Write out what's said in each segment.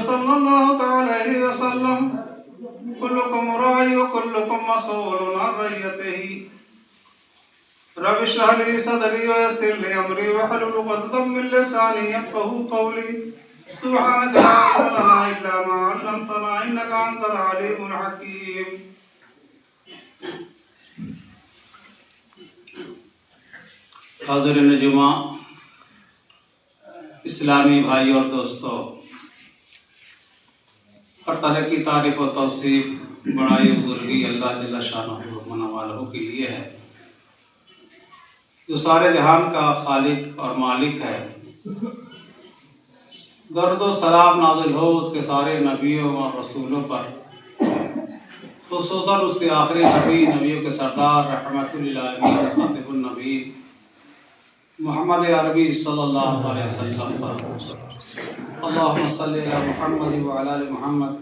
सल्लल्लाहु तआला अलैहि वसल्लम कुल्लुकुम राई व कुल्लुकुम मसऊलुन अन रइयतिही रब इश्रह ली सदरी व यस्सिर ली अमरी वहलुल उक़दतम मिन लिसानी यफ़क़हू क़ौली सुब्हानक ला इल्मा लना इल्ला मा अल्लमतना इन्नका अंतल अलीमुल हकीम। हाज़िरीन जुमा, इस्लामी भाई और दोस्तों, हर तरह की तारीफ़ और तौसीफ़ बड़ाई बुजुर्गी अल्लाह जल्ल शानहू मनावालहू के लिए है, जो सारे जहान का खालिक और मालिक है। दर्द व सलाम नाज़िल हो उसके सारे नबियों और रसूलों पर, खुसूसन उसके आखिरी नबी, नबियों के सरदार, रहमतुल लिल आलमीन, खातिमुन नबीय्यीन मोहम्मद अरबी सल्लल्लाहु अलैहि वसल्लम पर। अल्लाहुम्मा सल्लि अला मुहम्मद व अला आलि मुहम्मद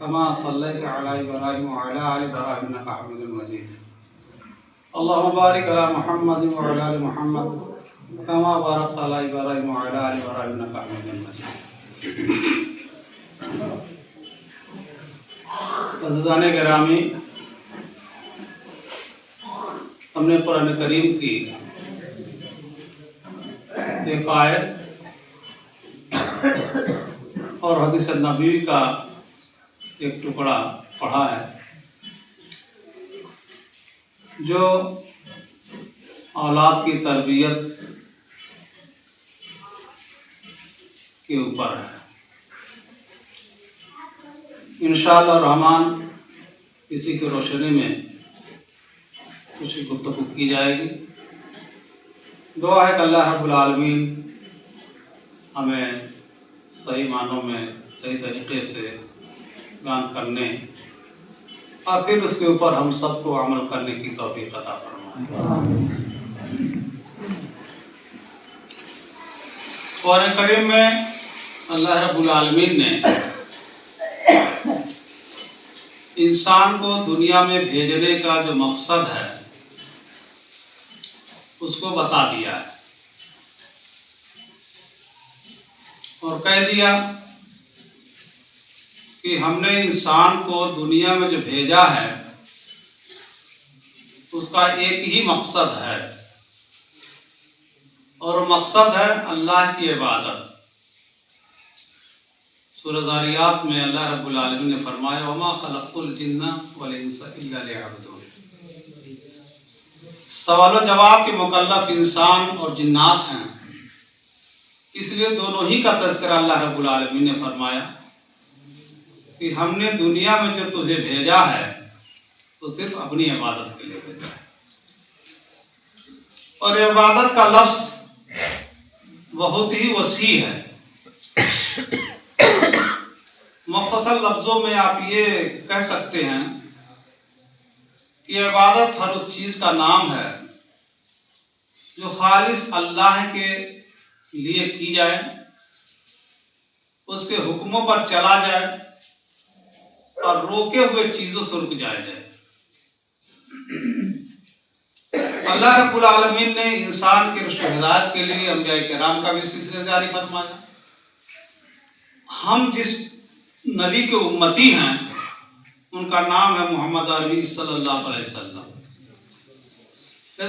कमा सल्लैता अला इब्राहीम व अला आलि इब्राहीम इन्नका हमीदुम मजीद। अल्लाहुम्मा बारिक अला मुहम्मद व अला आलि मुहम्मद कमा बारकता अला इब्राहीम व अला आलि इब्राहीम इन्नका हमीदुम मजीद। अज़ीज़ाने गिरामी, हमने कुरान करीम की एक आयत और हदीस नबी का एक टुकड़ा पढ़ा है, जो औलाद की तरबियत के ऊपर है। इंशाअल्लाह रहमान इसी की रोशनी में कुछ गुफ्तगू की जाएगी। दुआ है कि अल्लाह रब्बुल आलमीन हमें सही मानों में सही तरीके से बयान करने और फिर उसके ऊपर हम सबको अमल करने की तौफीक अता फरमाए। कुरान करीम में अल्लाह रब्बुल आलमीन ने इंसान को दुनिया में भेजने का जो मकसद है उसको बता दिया है और कह दिया कि हमने इंसान को दुनिया में जो भेजा है उसका एक ही मकसद है, और मकसद है अल्लाह की इबादत। सूरह ज़ारियात में अल्लाह रब्बुल आलमीन ने फरमाया, वमा खलक़्तुल जिन्ना वल इंसा इल्ला लियअबुदून। सवाल जवाब के मुकल्लफ इंसान और जिन्नात हैं, इसलिए दोनों ही का तज़किरा अल्लाह रब्बुल आलमीन ने फरमाया कि हमने दुनिया में जो तुझे भेजा है तो सिर्फ अपनी इबादत के लिए भेजा है। और इबादत का लफ्ज़ बहुत ही वसी है। मुख्तसर लफ्ज़ों में आप ये कह सकते हैं कि इबादत हर उस चीज़ का नाम है जो खालिस अल्लाह के लिए की जाए, उसके हुक्मों पर चला जाए और रोके हुए चीज़ों से रुक जाए। अल्लाह रब्बुल आलमीन ने इंसान के रुश्द हिदायत के लिए अंबिया किराम का भी सिलसिला जारी फरमाया। हम जिस नबी के उम्मती हैं उनका नाम है मोहम्मद अरबी सल्लल्लाहु अलैहि वसल्लम।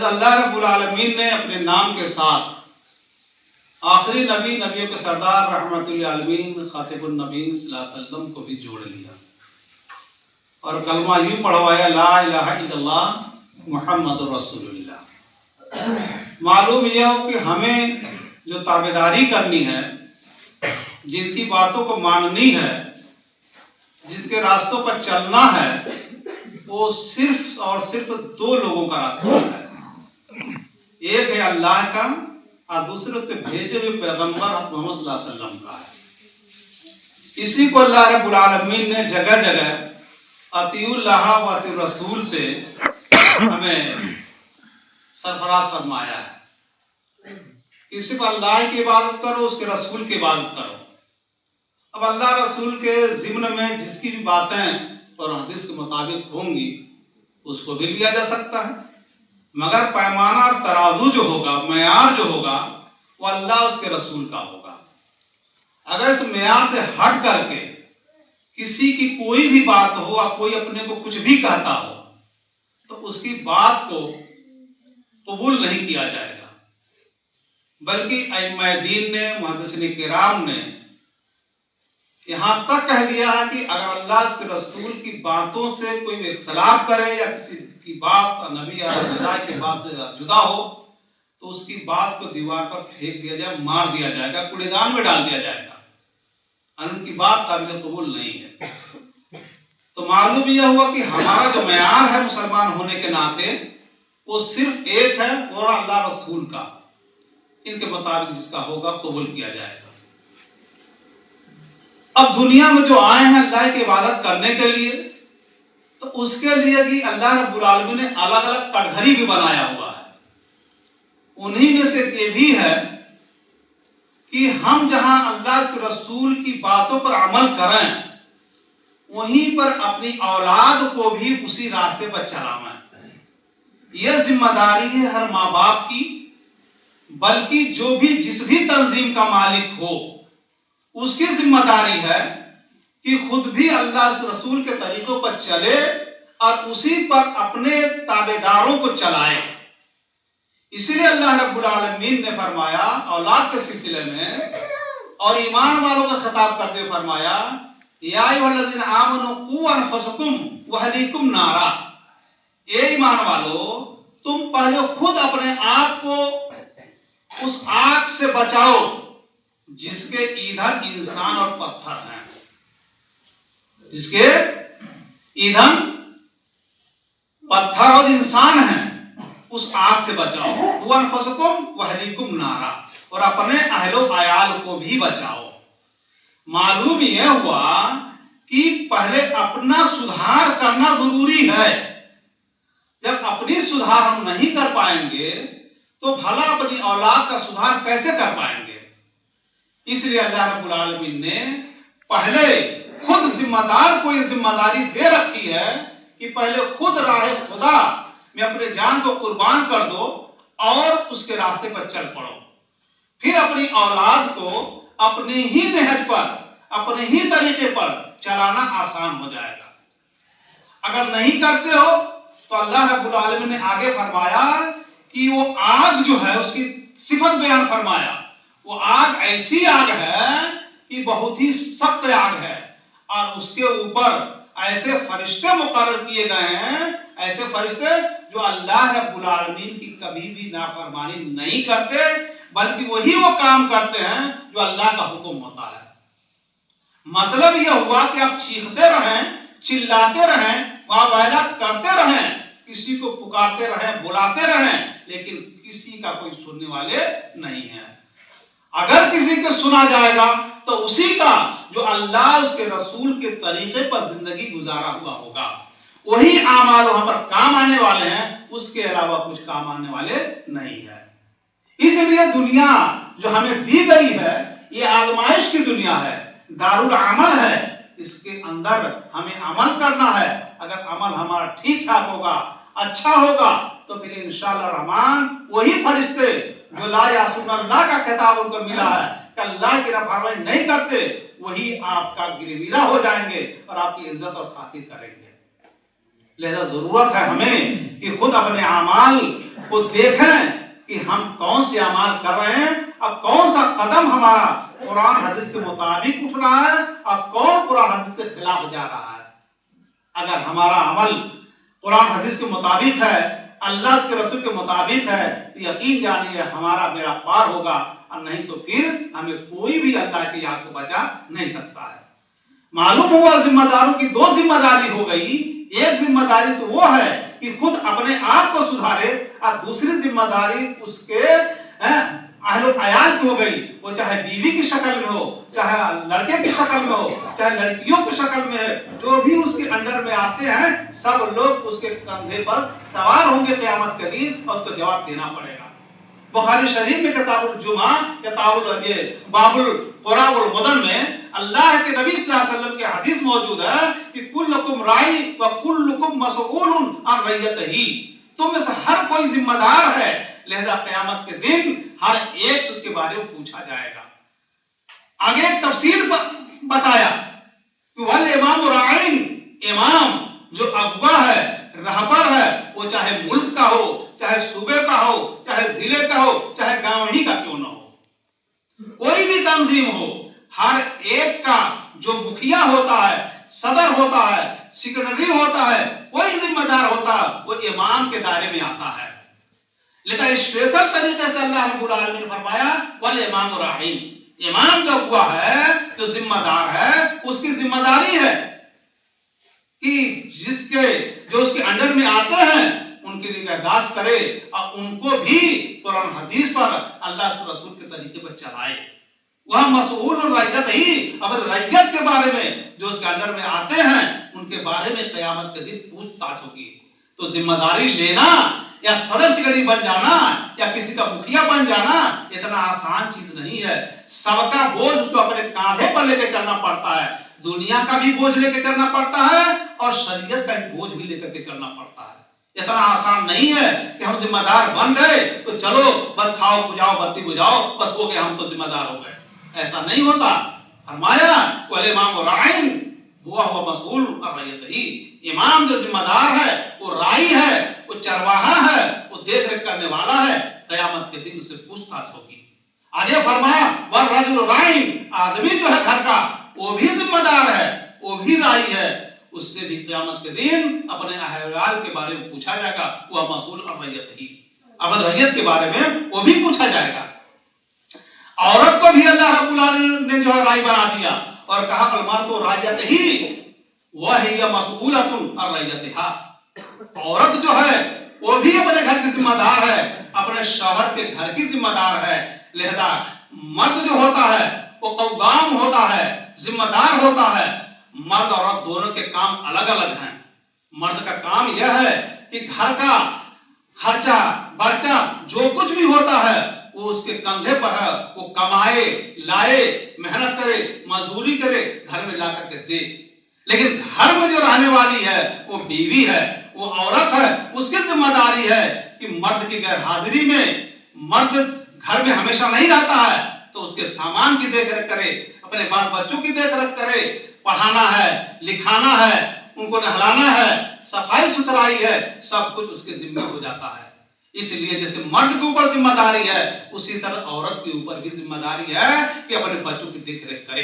अल्लाह रब्बुल आलमीन ने अपने नाम के साथ आखिरी नबी, नबियों के सरदार, रहमतुल लिल आलमीन, खातिमुन नबीय्यीन सल्लल्लाहु अलैहि वसल्लम को भी जोड़ लिया और कलमा यूं पढ़वाया, ला इलाहा इल्लल्लाह मुहम्मदुर रसूलुल्लाह। मालूम यह हो कि हमें जो ताबेदारी करनी है, जिनकी बातों को माननी है, जिसके रास्तों पर चलना है, वो सिर्फ और सिर्फ दो लोगों का रास्ता है। एक है अल्लाह का और दूसरे उसके भेजे हुए पैगंबर मोहम्मद सल्लल्लाहु अलैहि वसल्लम का है। इसी को अल्लाह रब्बुल आलमीन ने जगह जगह अतीउल्लाह व अतीउर रसूल से हमें सरफराज फरमाया है कि सिर्फ अल्लाह की इबादत करो, उसके रसूल की इबादत करो। अब अल्लाह रसूल के ज़िम्न में जिसकी भी बातें और हदीस के मुताबिक होंगी उसको भी लिया जा सकता है, मगर पैमाना और तराजू जो होगा, मयार जो होगा, वो अल्लाह उसके रसूल का होगा। अगर इस मेयार से हट करके किसी की कोई भी बात हो या कोई अपने को कुछ भी कहता हो तो उसकी बात को कबूल नहीं किया जाएगा, बल्कि अइम्मा दीन ने, मुहद्दिसीन किराम ने यहां तक कह दिया है कि अगर अल्लाह के रसूल की बातों से कोई इख्तलाफ करे या किसी की बात नबी या खुदा की बात से जुदा हो तो उसकी बात को दीवार पर फेंक दिया जाए, मार दिया जाएगा, कूड़ेदान में डाल दिया जाएगा और उनकी बात काबिल कबूल नहीं है। तो मालूम यह हुआ कि हमारा जो मेयार है मुसलमान होने के नाते वो सिर्फ एक है, और अल्लाह रसूल का, इनके मुताबिक जिसका होगा कबूल किया जाएगा। अब दुनिया में जो आए हैं अल्लाह की इबादत करने के लिए, तो उसके लिए भी अल्लाह रब्बुल आलमीन ने अलग अलग कटघरी भी बनाया हुआ है। उन्हीं में से ये भी है कि हम जहां अल्लाह के रसूल की बातों पर अमल करें वहीं पर अपनी औलाद को भी उसी रास्ते पर चलाना है। यह जिम्मेदारी है हर माँ बाप की, बल्कि जो भी जिस भी तंजीम का मालिक हो उसकी जिम्मेदारी है कि खुद भी अल्लाह के रसूल के तरीकों पर चले और उसी पर अपने ताबेदारों को चलाए। इसलिए अल्लाह रब्बुल आलमीन ने फरमाया औलाद के सिलसिले में और ईमान वालों का खिताब करते हुए फरमाया, या अय्युहल्लज़ीना आमनू कू अनफुसकुम व अहलीकुम नारा, ए ईमान वालो तुम पहले खुद अपने आप को उस आग से बचाओ जिसके ईंधन इंसान और पत्थर हैं, जिसके ईंधन पत्थर और इंसान हैं, उस आग से बचाओ। वअनफुसकुम वअहलीकुम नारा, और अपने अहलो अयाल को भी बचाओ। मालूम यह हुआ कि पहले अपना सुधार करना जरूरी है। जब अपनी सुधार हम नहीं कर पाएंगे तो भला अपनी औलाद का सुधार कैसे कर पाएंगे। इसलिए अल्लाह रब्बुल आलमीन ने पहले खुद जिम्मेदार को यह जिम्मेदारी दे रखी है कि पहले खुद राह खुदा में अपने जान को कुर्बान कर दो और उसके रास्ते पर चल पड़ो, फिर अपनी औलाद को अपने ही नहज पर, अपने ही तरीके पर चलाना आसान हो जाएगा। अगर नहीं करते हो तो अल्लाह रब्बुल आलमीन ने आगे फरमाया कि वो आग जो है उसकी सिफत बयान फरमाया, वो आग ऐसी आग है कि बहुत ही सख्त आग है और उसके ऊपर ऐसे फरिश्ते मुकर्रर किए गए हैं, ऐसे फरिश्ते जो अल्लाह रब्बुल आलमीन की कभी भी नाफरमानी नहीं करते, बल्कि वही वो काम करते हैं जो अल्लाह का हुक्म होता है। मतलब यह हुआ कि आप चीखते रहें, चिल्लाते रहें, वावैला करते रहें, किसी को पुकारते रहें, बुलाते रहें, लेकिन किसी का कोई सुनने वाले नहीं है। अगर किसी को सुना जाएगा तो उसी का जो अल्लाह उसके रसूल के तरीके पर जिंदगी गुजारा हुआ होगा, वही आमाल वहां पर काम आने वाले हैं, उसके अलावा कुछ काम आने वाले नहीं है। इसलिए दुनिया जो हमें दी गई है ये आजमाइश की दुनिया है, दारुल अमल है, इसके अंदर हमें अमल करना है। अगर अमल हमारा ठीक ठाक होगा, अच्छा होगा, तो फिर इंशाअल्लाह रहमान वही फरिश्ते जो ला यासून अल्लाह का खिताब उनको मिला है कि अल्लाह की नाफरमानी नहीं करते, वही आपका गिरविदा हो जाएंगे और आपकी इज्जत और खातिर करेंगे। लिहाजा जरूरत है हमें कि खुद अपने अमाल को देखें कि हम कौन से अमाल कर रहे हैं, अब कौन सा कदम हमारा कुरान हदीस के मुताबिक उठ रहा है, अब कौन कुरान हदीस के खिलाफ जा रहा है। अगर हमारा अमल कुरान हदीस के मुताबिक है, अल्लाह के रसूल के मुताबिक है, तो यकीन जानिए हमारा बेड़ा पार होगा, और नहीं तो फिर हमें कोई भी अल्लाह की याद से बचा नहीं सकता है। मालूम हुआ जिम्मेदारों की दो जिम्मेदारी हो गई। एक जिम्मेदारी तो वो है कि खुद अपने आप को सुधारे, और दूसरी जिम्मेदारी उसके अहलो अयाल की हो गई, वो चाहे बीवी की शक्ल में हो, चाहे लड़के की शक्ल में हो, चाहे लड़कियों की शक्ल में है, जो भी उसके अंडर में आते हैं सब लोग उसके कंधे पर सवार होंगे क़यामत के दिन, और उसको जवाब देना पड़ेगा। बुखारी शरीफ में किताबुल जुमा, बाबुल क़ुराउल मुदन में अल्लाह के नबी सल्लल्लाहु अलैहि वसल्लम के हदीस मौजूद है कि कुल्लुकुम राई व कुल्लुकुम मसऊलुन अन रइयतिही, तुम में से हर कोई जिम्मेदार है, लिहाजा क़यामत के दिन हर एक से उसके बारे में पूछा जाएगा। आगे एक तफसील बताया कि वल इमाम राइन, इमाम जो अगवा है, रहबर है, वो चाहे मुल्क का हो, चाहे सूबे का हो, चाहे जिले का हो, चाहे गांव ही का क्यों ना हो, कोई भी तंजीम हो, हर एक का जो मुखिया होता है, सदर होता है, सेक्रेटरी होता है, कोई जिम्मेदार होता है, वो इमाम के दायरे में आता है। लेकिन स्पेशल तरीके से अल्लाह रब्बुल आलमीन ने फरमाया वल इमाम राइन, इमाम जो हुआ है, जो जिम्मेदार है, उसकी जिम्मेदारी है कि जो उसके अंडर में आते हैं उनकी निगहदाश्त करे और उनको भी कुरान हदीस पर, अल्लाह के रसूल के तरीके पर चलाए। वह मसूल रैयत ही, अब रैयत के बारे में जो उसके अंडर में आते हैं उनके बारे में क़यामत के दिन पूछताछ होगी। तो जिम्मेदारी लेना या सदर सेक्रेटरी बन जाना या किसी का मुखिया बन जाना इतना आसान चीज नहीं है। सबका बोझ उसको अपने कांधे पर लेकर चलना पड़ता है, दुनिया का भी बोझ लेकर चलना पड़ता है और शरीयत का भी बोझ भी लेकर के चलना पड़ता है। इतना आसान नहीं है कि हम जिम्मेदार बन गए तो चलो बस खाओ बुझाओ बत्ती बुझाओ बस हो गए, हम तो जिम्मेदार हो गए, ऐसा नहीं होता। फरमाया वल इमाम राइन हुआ मसूल रैयत ही, इमाम जो जिम्मेदार है वो राई है, वो चरवाहा है, वो देख रेख करने वाला है, कयामत के दिन उससे पूछताछ होगी। आगे फरमाया वर रजुल राइन, आदमी जो है घर का वो भी जिम्मेदार है, वो भी राई है, उससे भी क़यामत के दिन अपने अहवाल के बारे में पूछा जाएगा। वह मसूल रैयत ही, अब रैयत के बारे में वो भी पूछा जाएगा। औरत को भी अल्लाह रब्बुल आलमीन ने जो है राई बना दिया और कहा अलमर तो रैयत ही वह हिय मसऊलतुन अन रैयतिहा, औरत जो है वो भी अपने घर की जिम्मेदार है, अपने शौहर के घर की जिम्मेदार है। लिहाजा मर्द जो होता है वो कव्वाम होता है, जिम्मेदार होता है। मर्द और औरत दोनों के काम अलग अलग हैं। मर्द का काम यह है कि घर का खर्चा बर्चा जो कुछ भी होता है वो उसके कंधे पर है, वो कमाए लाए, मेहनत करे, मजदूरी करे, घर में ला करके दे। लेकिन घर में जो रहने वाली है वो बीवी है, वो औरत है, उसकी जिम्मेदारी है कि मर्द की गैर हाजिरी में, मर्द घर में हमेशा नहीं रहता है तो उसके सामान की देखरेख करे, अपने बाल बच्चों की देखरेख करे, पढ़ाना है, लिखाना है, उनको नहलाना है, सफाई सुथराई है, सब कुछ उसके जिम्मे हो जाता है। इसलिए जैसे मर्द के ऊपर जिम्मेदारी है उसी तरह औरत के ऊपर भी जिम्मेदारी है कि अपने बच्चों की देखरेख करे।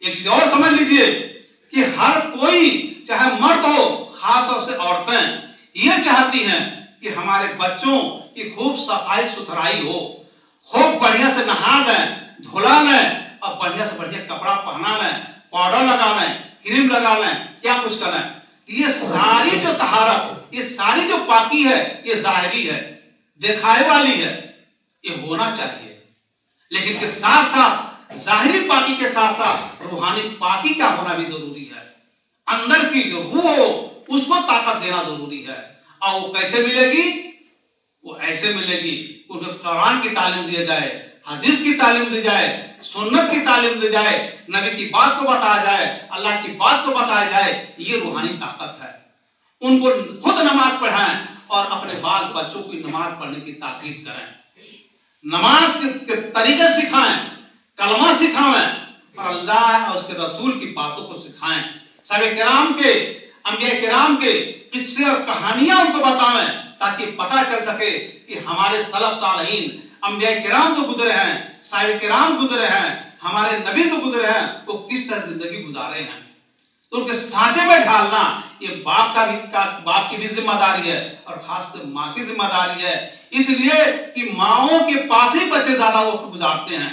एक चीज और समझ लीजिए कि हर कोई चाहे मर्द हो, खास तौर से औरतें ये चाहती हैं कि हमारे बच्चों की खूब सफाई सुथराई हो, खूब बढ़िया से नहा लें, धुला लें और बढ़िया से बढ़िया कपड़ा पहना लें, पाउडर लगा लें, क्रीम लगा लें, क्या कुछ करें। ये सारी जो तहारत, ये सारी जो पाकी है ये जाहिरी है, दिखाए वाली है, ये होना चाहिए। लेकिन के साथ साथ जाहिरी पाकी के साथ साथ रूहानी पाकी का होना भी जरूरी है। अंदर की जो रूह हो उसको ताकत देना जरूरी है। और वो कैसे मिलेगी? वो ऐसे मिलेगी उनको कुरान की तालीम दी जाए, हदीस की तालीम दी जाए, सुन्नत की तालीम दी जाए, नबी की बात को बताया जाए, अल्लाह की बात को बताया जाए। ये रूहानी ताकत है। उनको खुद नमाज पढ़ाएं और अपने बाल बच्चों की नमाज पढ़ने की ताकीद करें, नमाज के तरीके सिखाएं, कलमा सिखाएं और अल्लाह और उसके रसूल की बातों को सिखाएं। साहबे किराम के, अंबिया किराम के किस्से और कहानियां उनको बताएं ताकि पता चल सके कि हमारे सलफ सालहीन अंबिया किराम जो गुजरे हैं, साहिब किराम गुजरे हैं, हमारे नबी जो गुजरे हैं, वो किस तरह जिंदगी गुजारे हैं। तो उनके सांचे में ढालना ये बाप की भी जिम्मेदारी है और खासकर माँ की जिम्मेदारी है। इसलिए कि माओं के पास ही बच्चे ज्यादा वक्त गुजारते हैं,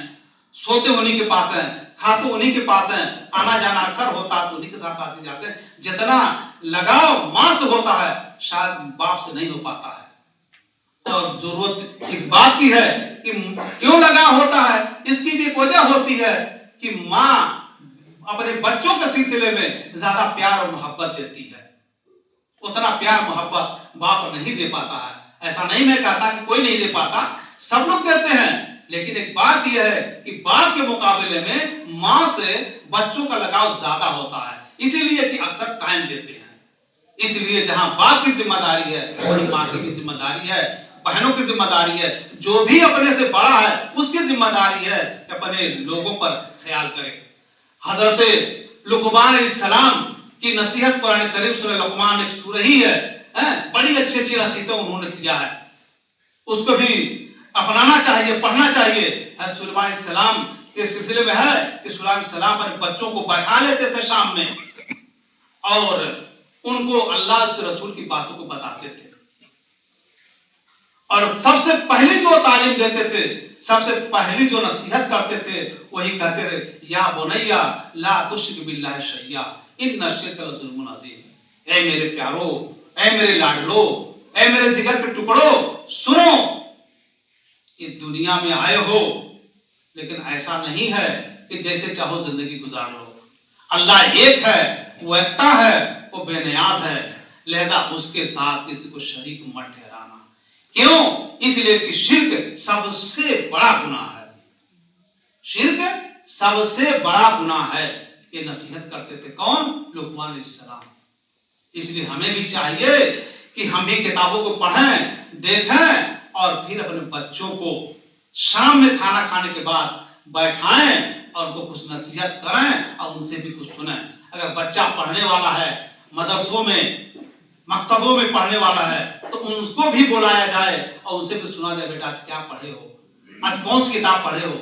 सोते उन्हीं के पास हैं, खाते उन्हीं के पास हैं, आना जाना अक्सर होता है तो उन्हीं के साथ आते जाते हैं। जितना लगाव माँ से होता है शायद बाप से नहीं हो पाता है। और जरूरत इस बात की है कि क्यों लगाव होता है, इसकी भी एक वजह होती है कि माँ अपने बच्चों के सिलसिले में ज्यादा प्यार और मोहब्बत देती है। उतना प्यार मोहब्बत बाप नहीं दे पाता है। ऐसा नहीं मैं कहता कि कोई नहीं दे पाता, सब लोग देते हैं, लेकिन एक बात यह है कि बाप के मुकाबले में माँ से बच्चों का लगाव ज्यादा होता है, इसीलिए कि अक्सर टाइम देते हैं। इसलिए जहां बाप की जिम्मेदारी है वही माँ की भी जिम्मेदारी है। बहनों की जिम्मेदारी है, जो भी अपने से बड़ा है उसकी जिम्मेदारी है कि अपने लोगों पर ख्याल करे। हजरत लुकमान अलैहिस्सलाम की नसीहत कुरान करीम सूरह लुकमान एक सूरह ही है, बड़ी अच्छी अच्छी नसीहतें उन्होंने किया है, उसको भी अपनाना चाहिए, पढ़ना चाहिए। सुलेमान अलैहिस्सलाम के सिलसिले में है कि सुलेमान अलैहिस्सलाम अपने बच्चों को बैठा लेते थे शाम में और उनको अल्लाह के रसूल की बातों को बताते थे और सबसे पहली जो तालीम देते थे, सबसे पहली जो नसीहत करते थे वही कहते थे, या बुनैया ला तुश्रिक बिल्लाहि शैया इन्ना शिर्क लज़ुल्मुन अज़ीम। ऐ मेरे प्यारो, ऐ मेरे लाडलो, ऐ मेरे जिगर के टुकड़ो, सुनो, ये दुनिया में आए हो लेकिन ऐसा नहीं है कि जैसे चाहो जिंदगी गुजार लो। अल्लाह एक है, वो एकता है, वो बेनियाज है, लिहाजा उसके साथ किसी को शरीक मत ठहराना। क्यों? इसलिए कि शिर्क सबसे बड़ा गुनाह है, शिर्क सबसे बड़ा गुनाह है। ये नसीहत करते थे कौन? लुकमान अलैहिस्सलाम। इसलिए हमें भी चाहिए कि हम भी किताबों को पढ़ें, देखें और फिर अपने बच्चों को शाम में खाना खाने के बाद बैठाएं और उनको कुछ नसीहत करें और उनसे भी कुछ सुने। अगर बच्चा पढ़ने वाला है, मदरसों में, मकतबों में पढ़ने वाला है, तो उनको भी बुलाया जाए और उनसे भी सुना जाए, बेटा आज क्या पढ़े हो, आज कौन सी किताब पढ़े हो,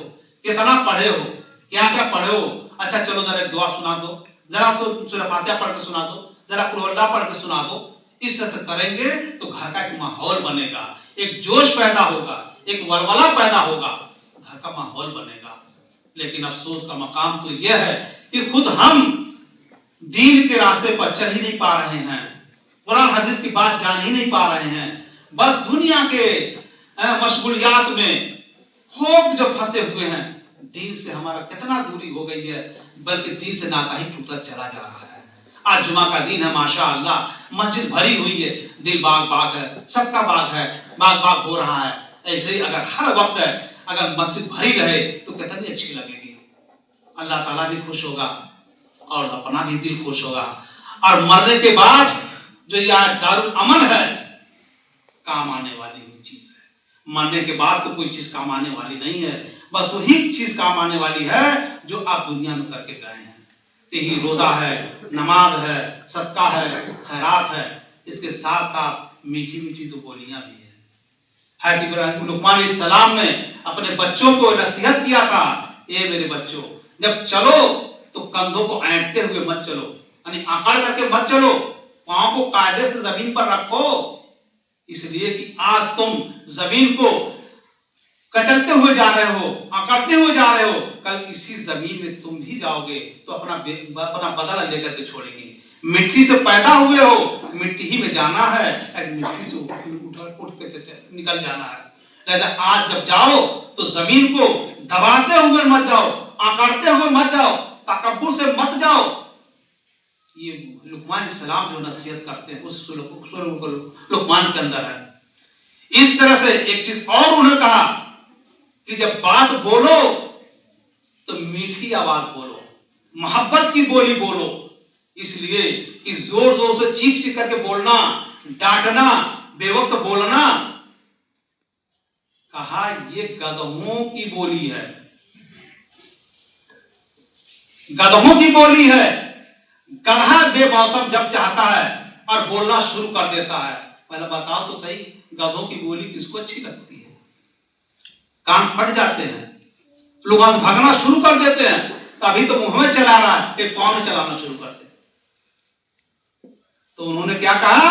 कितना पढ़े हो, क्या क्या पढ़े हो, अच्छा चलो जरा एक दुआ सुना दो, जरा तो सूरह फातिहा पढ़ के सुना दो, जरा कुल हुवल्लाह पढ़ के सुना दो। इस तरह से करेंगे तो घर का एक माहौल बनेगा, एक जोश पैदा होगा, एक वलवला पैदा होगा, घर का माहौल बनेगा। लेकिन अफसोस का मकाम तो यह है कि खुद हम दीन के रास्ते पर चल ही नहीं पा रहे हैं, कुरान हदीस की बात जान ही नहीं पा रहे हैं, बस दुनिया के मशगूलियात में खूब जो फंसे हुए हैं। दीन से हमारा कितना दूरी हो गई है, बल्कि दीन से नाता ही टूटता चला जा रहा है। आज जुमा का दिन है, माशाअल्लाह, मस्जिद भरी हुई है, दिल बाग बाग है, सबका बाग है, बाग बाग हो रहा है। ऐसे ही अगर हर वक्त अगर मस्जिद भरी रहे तो कितनी अच्छी लगेगी, अल्लाह ताला भी खुश होगा और अपना भी दिल खुश होगा। और मरने के बाद जो यह दारुल अमन है, काम आने वाली हुई चीज है। मरने के बाद तो कोई चीज काम आने वाली नहीं है, बस वही चीज काम आने वाली है जो आप दुनिया में करके गए हैं। यही रोजा है, नमाज है, सदका है, खैरात है, इसके साथ साथ मीठी मीठी दो बोलियां भी है। लुकमान अलैहिस्सलाम ने अपने बच्चों को नसीहत किया था, ये मेरे बच्चों, जब चलो तो कंधों को ऐंठते हुए मत चलो, यानी आकड़ करके मत चलो, पांव को कायदे से जमीन पर रखो, इसलिए कि आज तुम जमीन को कचलते हुए जा रहे हो, अकड़ते हुए जा रहे हो, कल इसी जमीन में तुम भी जाओगे तो अपना बदला लेकर के छोड़ेंगे। मिट्टी से पैदा हुए हो, मिट्टी ही में जाना है, मिट्टी से उठ के निकल जाना है। आज जब जाओ तो जमीन को दबाते हुए मत जाओ, अकड़ते हुए मत जाओ, तकब्बुर से मत जाओ। ये लुकमान अलैहिस्सलाम जो नसीहत करते हैं उस लुकमान के अंदर है। इस तरह से एक चीज और उन्होंने कहा कि जब बात बोलो तो मीठी आवाज बोलो, मोहब्बत की बोली बोलो, इसलिए कि जोर जोर से चीख चीख करके बोलना, डांटना, बेवक्त बोलना, कहा ये गधों की बोली है, गधों की बोली है। गधा बेमौसम जब चाहता है और बोलना शुरू कर देता है, पहले बताओ तो सही, गधों की बोली किसको अच्छी लगती है? कान फट जाते हैं, लोग भागना शुरू कर देते हैं, अभी तो मुंह में चला रहा है, फिर पांव में चलाना शुरू कर दे। तो उन्होंने क्या कहा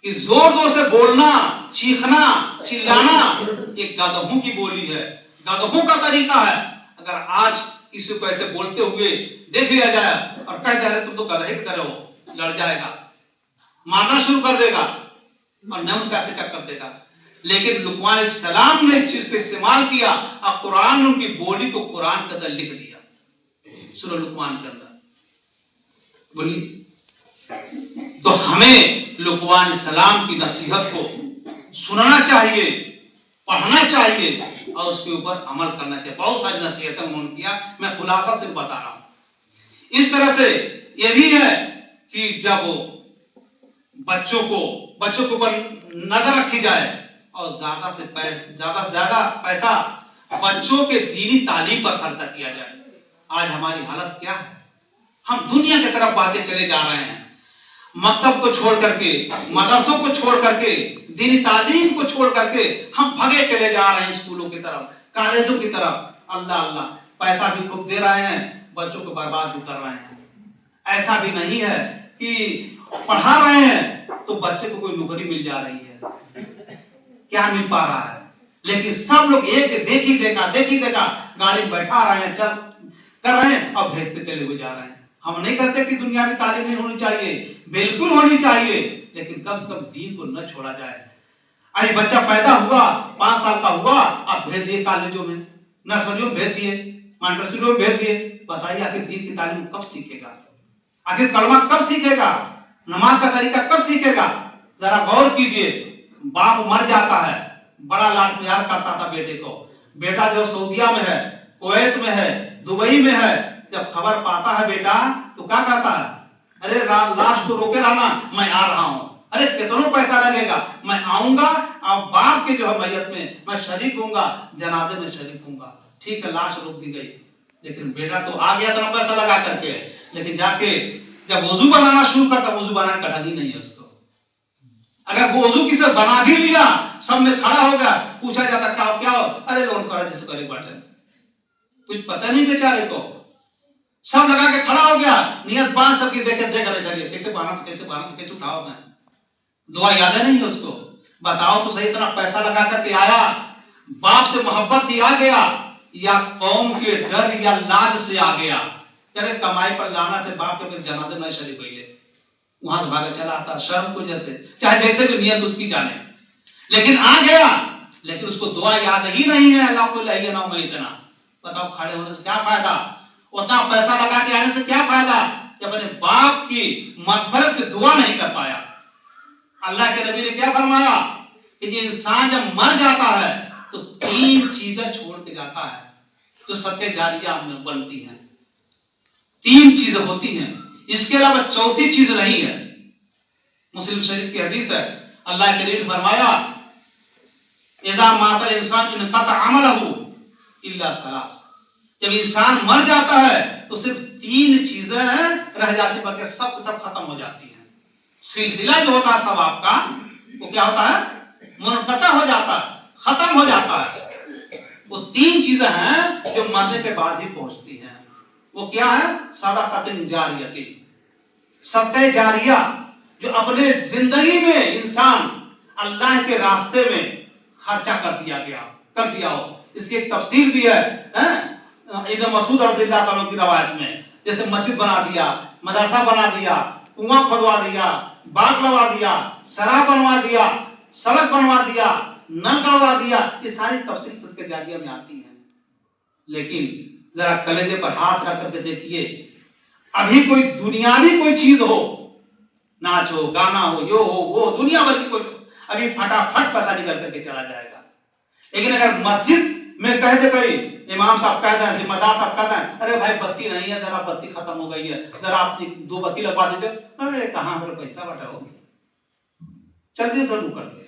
कि जोर जोर से बोलना, चीखना, चिल्लाना ये गधों की बोली है, गधों का तरीका है। अगर आज किसी को ऐसे बोलते हुए देख लिया जाए और कह जा रहे तुम तो गधे की तरह हो, लड़ जाएगा, मारना शुरू कर देगा और नम कैसे कर देगा। लेकिन लुकमान अलैहिस्सलाम ने इस चीज को इस्तेमाल किया और कुरान ने उनकी बोली को कुरान के अंदर लिख दिया, सूरह लुकमान के अंदर। बोलिए, तो हमें लुकमान अलैहिस्सलाम की नसीहत को सुनना चाहिए, पढ़ना चाहिए और उसके ऊपर अमल करना चाहिए। बहुत सारी नसीहतें उन्होंने किया, मैं खुलासा से बता रहा हूं। इस तरह से यह भी है कि जब बच्चों के ऊपर नजर रखी जाए, और ज्यादा से ज्यादा पैसा बच्चों के दीनी तालीम पर खर्चा किया जाए। आज हमारी हालत क्या है? हम दुनिया की तरफ बातें चले जा रहे हैं, मकतब को छोड़ करके, मदरसों को छोड़ करके, दीनी तालीम को छोड़ करके हम भगे चले जा रहे हैं स्कूलों की तरफ, कॉलेजों की तरफ। अल्लाह अल्लाह, पैसा भी खूब दे रहे हैं, बच्चों को बर्बाद भी कर रहे हैं। ऐसा भी नहीं है कि पढ़ा रहे हैं तो बच्चे को कोई नौकरी मिल जा रही है, क्या मिल पा रहा है? लेकिन सब लोग एक देखी देखा गाड़ी में बैठा रहे हैं, चल कर रहे हैं और भेजते चले हुए जा रहे हैं। हम नहीं कहते कि दुनिया में तालीम नहीं होनी चाहिए, बिल्कुल होनी चाहिए, लेकिन कम से कम दीन को न छोड़ा जाए। अरे बच्चा पैदा हुआ, 5 साल का हुआ, आप भेज दिए कॉलेजों में, नर्सरियों में भेज दिए, मॉन्टेसरी में भेज दिए। बताइए आखिर दीन की तालीम कब सीखेगा? आखिर कलमा कब सीखेगा? नमाज का तरीका कब सीखेगा? जरा गौर कीजिए। बाप मर जाता है, बड़ा लाड प्यार करता था बेटे को, बेटा जो सऊदीया में है, कुवैत में है, दुबई में है, जब खबर पाता है बेटा तो क्या कहता है? अरे लाश को रोके रहना, मैं आ रहा हूं। अरे कितना पैसा लगेगा, मैं आऊंगा और बाप के जो है मैयत में मैं शरीक होऊंगा, जनाजे में शरीक होऊंगा। ठीक है, लाश रोक दी गई, लेकिन बेटा तो आ गया इतना पैसा लगा करके, लेकिन जाके जब वजू बनाना शुरू करता, वजू बनाने का ढंग ही नहीं है उसको। अगर वो वजू किसे बना भी लिया, सब में खड़ा होगा, पूछा जाता क्या हो? अरे लोन करा जैसे करे बाटे, कुछ पता नहीं बेचारे को। सब लगा के खड़ा हो गया, नियत बांध सबकी देख रहे, कैसे बांध कैसे उठाओ है, दुआ याद है नहीं उसको। बताओ तो सही, इतना पैसा लगा करके आया, बाप से मोहब्बत ही आ गया या कौम के डर या लाज से आ गया? करे कमाई पर लाना थे, बाप के फिर जनाजे में शरीक हुई, वहां से भागा चला आता शर्म को जैसे, चाहे जैसे भी नियत उसकी जाने, लेकिन आ गया, लेकिन उसको दुआ याद ही नहीं है, अल्लाह को लाइए ना मैं इतना। बताओ खड़े होने से क्या फायदा, उतना पैसा लगा के आने से क्या फायदा, जब अपने बाप की मग़फ़िरत की दुआ नहीं कर पाया। अल्लाह के नबी ने क्या फरमाया कि ये इंसान जब मर जाता है तो 3 चीजें छोड़ के जाता है जो सदक़े जारिया में बनती हैं। 3 चीजें होती हैं, इसके अलावा चौथी चीज नहीं है। मुस्लिम शरीफ की हदीस है, अल्लाह के नबी ने फरमाया इज़ा मातल इंसान इनक़ता अमलहु इल्ला सलास, जब इंसान मर जाता है तो सिर्फ 3 चीजें रह जाती, बाकी सब खत्म हो जाती हैं। सिलसिला जो होता है सवाब का, वो क्या होता है? मुनक़ता हो जाता है, खत्म हो जाता है। वो 3 चीजें हैं जो मरने के बाद ही पहुंचती हैं। वो क्या है? सदक़तुन जारियती, सदक़े जारिया, जो अपने जिंदगी में इंसान अल्लाह के रास्ते में खर्चा कर दिया हो। इसकी एक तफसीर भी है इब्न मसूद रज़ियल्लाहु अन्हु की रवायत में, जैसे मस्जिद बना दिया, मदरसा बना दिया, कुआं खुदवा दिया, बाग लगा दिया, शराब बनवा दिया, सड़क बनवा दिया, नल गड़वा दिया, ये सारी तफसील सदक़े जारिया में आती है। लेकिन जरा कलेजे पर हाथ रख करके देखिए, अभी कोई दुनियावी कोई चीज हो, नाच हो, गाना हो, यो हो, वो दुनिया भर की कोई, अभी फटाफट पैसा निकल करके चला जाएगा। लेकिन अगर मस्जिद में कह दे कोई इमाम साहब कहते हैं, जिम्मेदार साहब कहते हैं, अरे भाई बत्ती नहीं है, जरा बत्ती खत्म हो गई है, जरा आप 2 बत्ती लगवा दीजिए, अरे कहां मेरे पैसा बटाओ, चल दिए तो करके।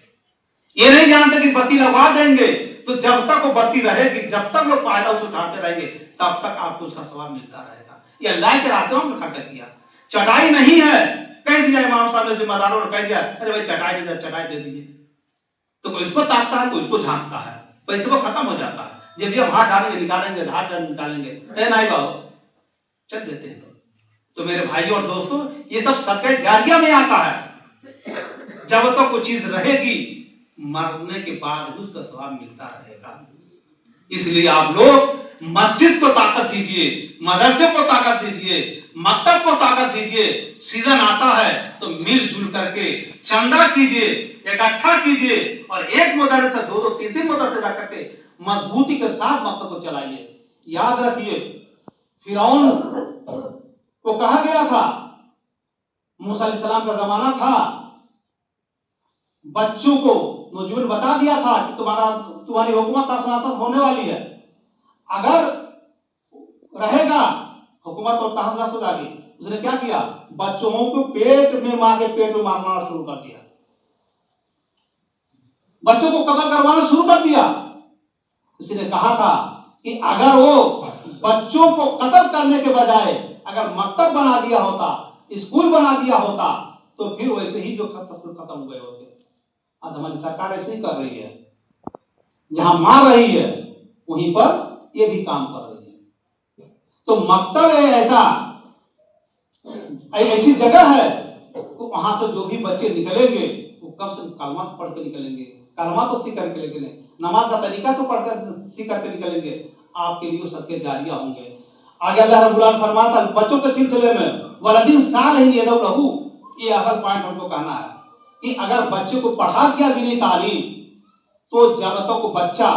ये नहीं जानते कि बत्ती लगवा देंगे तो जब तक वो बत्ती रहेगी, जब तक लोग फायदा उसे उठाते रहेंगे, तब तक आपको उसका सवाब मिलता रहेगा। ये अल्लाह के रास्ते में हमने खर्चा किया। चटाई नहीं है, कह दिया इमाम साहब ने, जिम्मेदारों ने कह दिया, अरे भाई चटाई नहीं, चटाई दे दीजिए, तो कोई इसको ताकता है, कोई इसको झांकता है, पैसे को खत्म हो जाता है। जब भी हम हाथ डालेंगे निकालेंगे, हाथ निकालेंगे, नहीं बाबू चल देते हैं। तो मेरे भाइयों और दोस्तों, ये सब सदक़े जारिया में आता है। जब तक कोई चीज रहेगी, मरने के बाद भी उसका सवाब मिलता रहेगा। इसलिए आप लोग मस्जिद को ताकत दीजिए, मदरसे को ताकत दीजिए, मकतब को ताकत दीजिए। सीजन आता है तो मिलजुल करके चंदा कीजिए, इकट्ठा कीजिए, और एक मदरसे 2-2, 3-3 मदरसे ला करके मजबूती के साथ मकतब को चलाइए। याद रखिए, फिरौन को कहा गया था, मूसा अलैहिस्सलाम का जमाना था, बच्चों को नजूल बता दिया था कि तुम्हारी हुकूमत का शासन होने वाली है, अगर रहेगा हुकूमत और तहस हो जाएगी। उसने क्या किया? बच्चों को पेट में, मां के पेट में मारना शुरू कर दिया। बच्चों को कत्ल करवाना शुरू कर दिया। किसी ने कहा था कि अगर वो बच्चों को कत्ल करने के बजाय अगर मकतब बना दिया होता, स्कूल बना दिया होता, तो फिर वैसे ही जो खत्म हुए होते। आज हमारी सरकार ऐसे ही कर रही है, जहां मार रही है वहीं पर ये भी काम कर रही है। तो मकतब ऐसी जगह है तो वहां से जो भी बच्चे निकलेंगे वो कम से कम कलमा तो पढ़ के निकलेंगे, कलमा तो सीख करके निकलेंगे, नमाज का तरीका तो पढ़कर सीख करके निकलेंगे। आपके लिए सदके जारिया होंगे। आगे अल्लाह रब्बुल आलमीन फरमाता है बच्चों के सिलसिले में वलदिन सालिहीन यदऊलहु, ये असल पॉइंट हमको कहना है कि अगर बच्चे को पढ़ा दिया दीनी तालीम तो जब तक वो बच्चा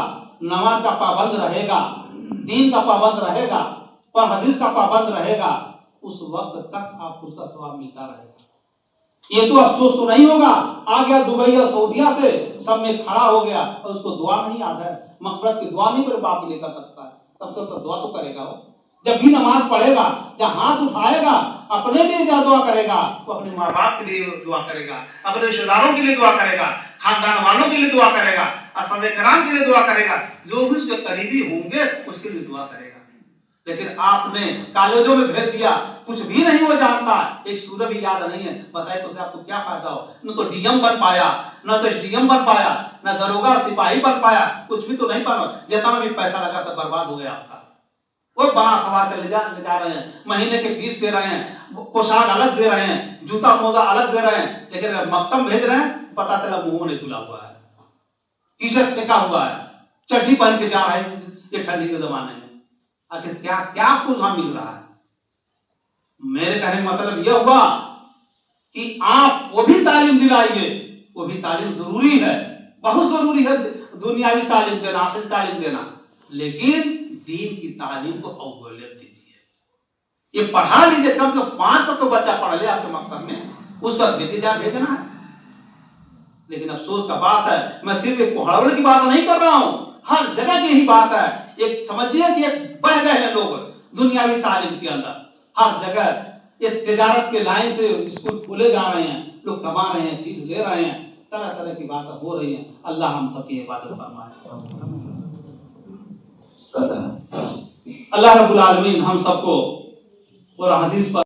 नमाज का पाबंद रहेगा, दीन का पाबंद रहेगा और हदीस का पाबंद रहेगा, उस वक्त तक आपको उसका सवाब मिलता रहेगा। ये तो अफसोस तो नहीं होगा आ गया दुबई और सऊदीया से सब में खड़ा हो गया और उसको दुआ नहीं याद है, मग़फ़िरत की दुआ नहीं मेरे बाप के लिए कर सकता है, तब से तो दुआ तो करेगा वो। जब भी नमाज पढ़ेगा, जब हाथ उठाएगा, अपने लिए दुआ करेगा, वो अपने माँ बाप के लिए दुआ करेगा, अपने रिश्तेदारों के लिए दुआ करेगा, खानदान वालों के लिए दुआ करेगा, असहाबे किराम के लिए दुआ करेगा, जो भी उसके करीबी होंगे उसके लिए दुआ करेगा। लेकिन आपने कॉलेजों में भेज दिया, कुछ भी नहीं वो जानता, एक सूरत भी याद नहीं है, बताए तो आपको क्या फायदा हो? न तो डीएम बन पाया, न तो एसडीएम बन पाया, न दरोगा सिपाही बन पाया, कुछ भी तो नहीं बना। जितना भी पैसा लगा सब बर्बाद हो गया आपका। वो बना सवार कर ले जा रहे हैं, महीने के फीस दे रहे हैं, पोशाक अलग दे रहे हैं, जूता मोजा अलग दे रहे हैं, लेकिन अगर मकतम भेज रहे हैं पता चला मुंह नहीं धुला हुआ है, टी-शर्ट फेंका हुआ है, चड्डी पहन के जा रहे हैं ये ठंडी के जमाने में। आखिर क्या क्या आपको वहां मिल रहा है? मेरे कहने का मतलब यह हुआ कि आप वो भी तालीम दिलाइए, वो भी तालीम जरूरी है, बहुत जरूरी है दुनियावी तालीम देना, आखिरी तालीम देना, लेकिन दीन की तालीम को अव्वलियत दीजिए। ये पढ़ा लीजिए, कम से कम 500 तो बच्चा पढ़ ले आपके मकतब में, उस पर भेजना है। लेकिन अफसोस का बात है, मैं सिर्फ एक कोहड़वल की बात नहीं कर रहा हूं, हर जगह की ही बात है। एक समझिए कि एक बह गए हैं लोग दुनियावी तालीम के अंदर, हर जगह ये तिजारत के लाइन से स्कूल खोले जा रहे हैं, लोग कमा रहे हैं, फीस ले रहे हैं, तरह तरह की बातें हो रही हैं। अल्लाह हम सबकी हिफाजत फरमाए। अल्लाह रब्बुल आलमीन हम सबको और हदीस पर